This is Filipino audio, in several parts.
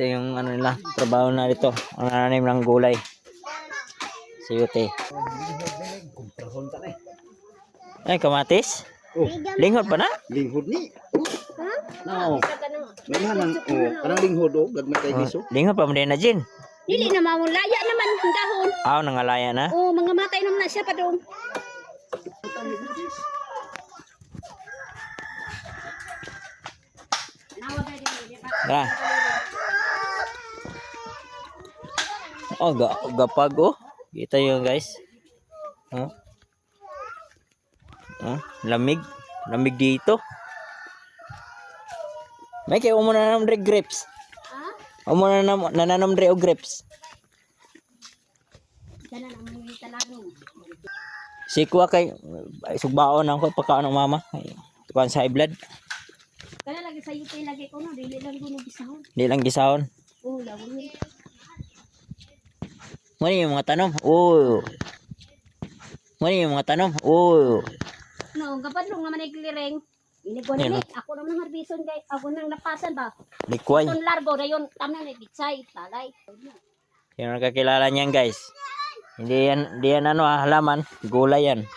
Ito yung ano nila, trabaho na dito. Ang nananim ng gulay. Siyute. Ay, kamatis? Oh, Linghod pa na? linghod ni. No. Nang kanang linghod gagmay kay biso. Linghod pa mo din na, Jin. Dili na mamulaya naman ang dahon. Nangalaya na. Oh, mga matay naman na siya pa dong. Tara. Gapag oh. Kita yun guys. Lamig. Lamig dito. May kayo mo nananam dre grapes. O mo nananam dre o grapes. Sikwa kay sugbaon ang ko pagkaon ng mama. Tukan sa high blood. Kana lagi sa yuti lagi ko no, dili lang kuno gisahon. Di lang gisahon. Oh, lawon ni. Mani yung mga tanom. Mani yung mga tanom. No, kapag nung nga maniglireng, ini ko ni ako naman ng harbison kay ako nang napasan ba. Likway. Ton largo dayon tanan ni bitsay talay. Sino nakakilala niyan guys? Hindi yan ano halaman, gulay yan.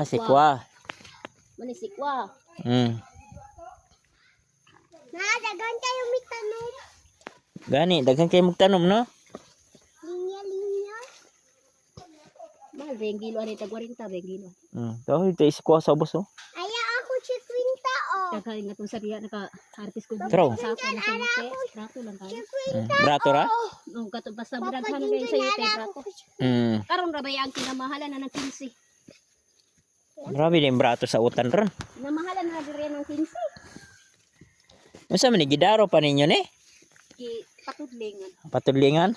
Sikwa. Mani sikwa. Dagan kayo may tanong. Gani, daghan kayo magtanom no? Linya. Mahal bengilo ani tag 40 bengilo. Ito sikwa sa ubos oh. Aya ako si Quinta oh. Daghay nga tong sariya naka artist ko. True. Sa ako na sa yuti. Rato lang kayo. Brato ra? No, kato basta daghan kayo sa yuti rato. Karon ra ba ang kinamahalan na ng 15. Grabe din brato sa utan ron. Namahalan na dire ng 15. Unsa man ni gidaro pa ninyo ni? Patudlingan. Patudlingan?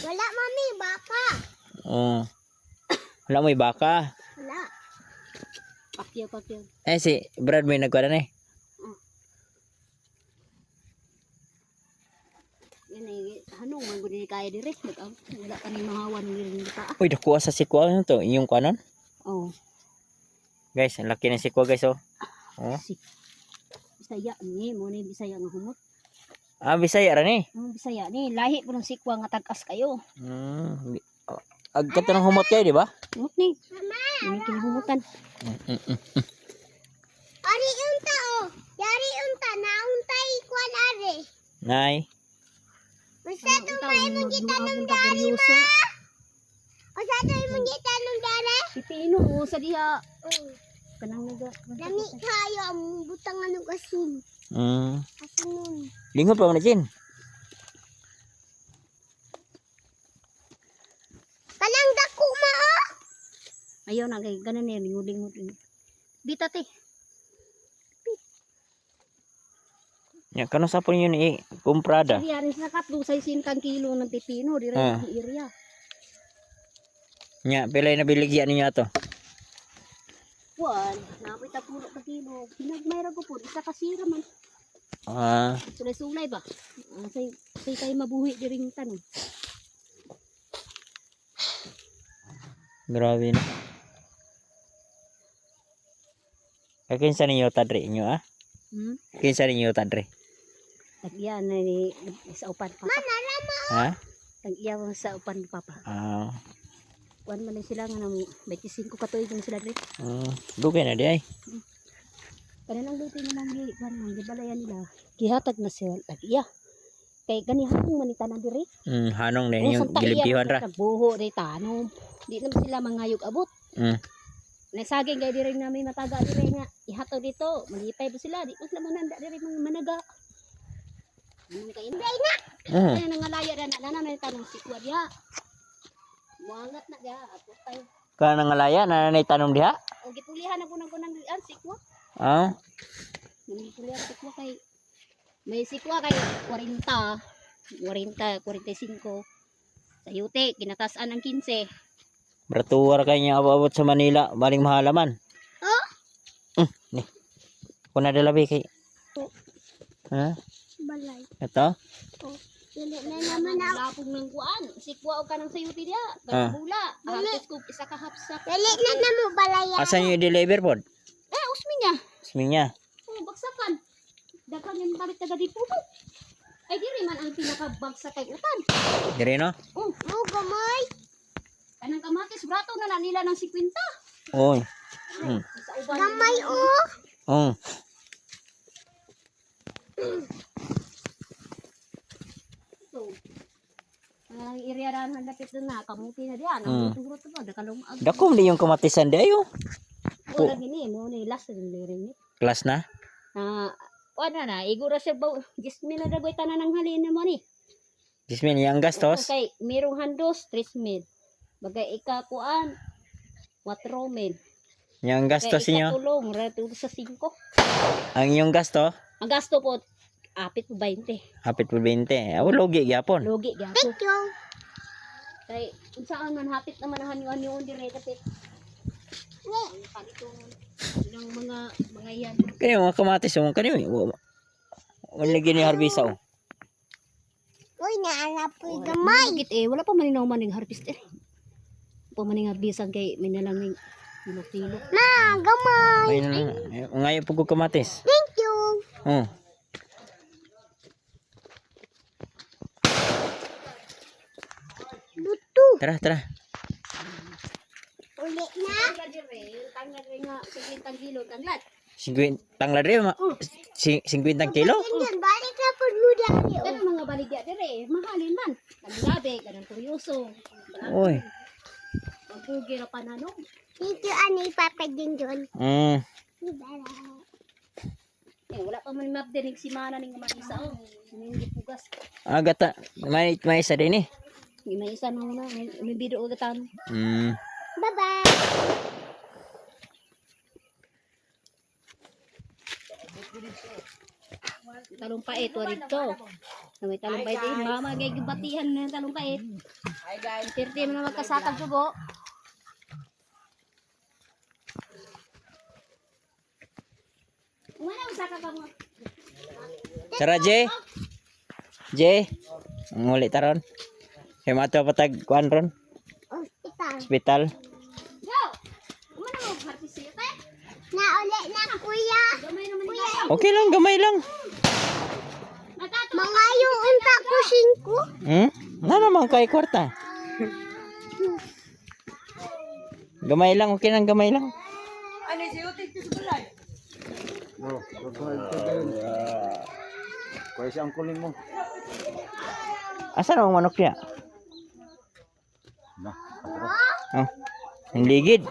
Wala mami, baka. Wala mo baka. Wala. Pakyaw. Si Brad may nagkuha na Yan ay hanong man gud ni kaya dire. Wala pa ni mahawan ni ta. Uy, dakuha sa sikwa to. Inyong kanon? Oh. Guys, ang laki ng sikwa guys oh. Bisaya ni mo ni Bisaya nga humot. Bisaya ra ni. Bisaya ni lahi po ng sikwa nga tag-as kayo. Agkat ng humot kayo, di ba? Humot ni. Ini kinahumutan. Ari unta oh. Yari unta na untay kwan ari. Nay. Basta tumay mong gitanong dari ma. Basta tumay mong gitanong dari. Pipino mo sa diha. Kanang naga. Dami kayo ang butang ano asin. Asin. Linghod pa man Jin. Kalang dako ma oh. Ayaw na kay ganan ni linguling. Bita te. Ya kano sa pon yun comprada. Diya rin sa katlo sa 5 kilo ng pipino dire sa area. Nya pilay na biligyan ninyo ato. Kuan, napoy ta pulo ka kilo. Pinagmayra ko po isa kasira man. Sulay-sulay ba? Say tayo mabuhi diring tanong. Grabe na. Kinsa ninyo tadre inyo Kinsa ninyo tadre? Tag-iya na ni sa upan papa. Ha? Tag-iya sa upan papa. Kuan man sila nga namo 25 ka tuig sila dire. Dugay na di ay. Kanang luto na nang kuan man gibalayan nila. Gihatag na sila tag-iya. Kay ganihang manitanan dire. Hanong na yung gilipihan ra. Buho re tanom. Di naman sila mangayog abot. Nagsaging kay dire na may mataga dire nga ihatag dito. Malipay ba sila? Di pa sila mananda dire mga managa. Anong kain? Ano nangalaya na nanay tanong si Kuya diha. Muangat na diha apo tayo. Kana nangalaya na nanay tanom diha? O gipulihan na kunang dian si Kuya. Gipulihan si Kuya kay may si Kuya kay 40, 45. Sa yuti kinatasan ng 15. Bratuwar kay niya abot sa Manila, baling mahalaman. Ni. Kuna dalabi kay. Balay. Ito? Dili na naman ako. Lapog ng kuan. Si Kuya o kanang sa yuti diha. Bula. Halos ko isa ka hapsak. Dili na namo balaya. Asan yung deliver pod? Usmi niya. Usmi niya. bagsakan. Daghan yung balik taga di puno. Ay diri man ang pinakabagsak kay utan. Dire no? Oh, Gamay. kanang kamatis brato na nila ng 50. Oy. Sa uban. Gamay Oh. So, ang area ran handapit na kamuti na diyan. Mm. Ang turot pa dakalong ag. Dakom di yung kamatisan di ayo. Wala gini mo ni last ni rin ni. Class na? Wala na igura sa baw. Gismin na dagoy tanan ng halin mo ni. Jasmine, yung gastos? Okay, merong handos 3,000. Bagay ikakuan 4,000. Yung gastos niyo? Tulong rato sa 5. Ang yung gasto? Ang gasto po apit po 20. Hapit po 20. Awo, logi gyapon. Logi gyapon. Thank you. Kay unsaan man hapit naman ang hanyo-hanyo dire kapit. Ni. Palitong ng mga yan. Kaya mga kamatis mo kanyo. Wala gini harbisa oh. Uy, naanap ko yung gamay. Git wala pa man maning harvester. Pa maning harbisan kay minalang tilok-tilok. Na, gamay. Ay na. Ngayon po ko kamatis. Thank you. Oh. Luto. Tara. Uli na. Tanglad rin nga 50 kilo tanglad. 50 tanglad rin. 50 kilo? Ganyan, balik na po luda. Pero mga baligya dire, mahalin man. Tanglabe, kanang kuryoso. Oy. Magpugi ra pananog. Thank you, ano ipapagin doon. Wala pa man map dinig si mana ning mag-isa oh. Ning gipugas. Agata. May isa din eh. May isa na muna, may bidyo ugatan. Bye-bye. Talong pait wa dito. May talong pait din, mama gay gibatihan na talong pait. Hi guys, 30 man magkasakag jugo. Wala usaka ka mo. Tara, J. Ngulit taron. Kaya mato patag kuan ron. Hospital. Hospital. Yo. Umana mo hartis siya tay. Na uli na, kuya. Gamay naman ni Okay lang, gamay lang. Matato. Mga yung unta ko 5. Na naman kay kwarta. Gamay lang, okay lang, gamay lang. Bro, kuya si angkulin mo. Asan ang manok niya? Na, Oh. Hindi gid.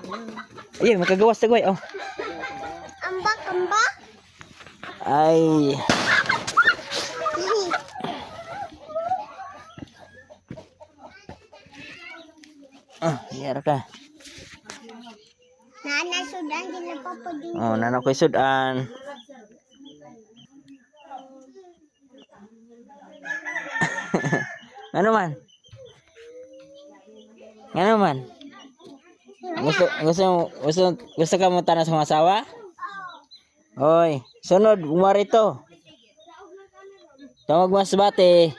Ayun, makagawas sa goy. Oh. Ambak. Ay. Yara ka. Nana, sudan, di na pa po din. Oh, nanok ko'y sudan. Ano man? Gusto ka mo tanong sa mga asawa? Hoy, sunod, bumarito. Tawag mas bate.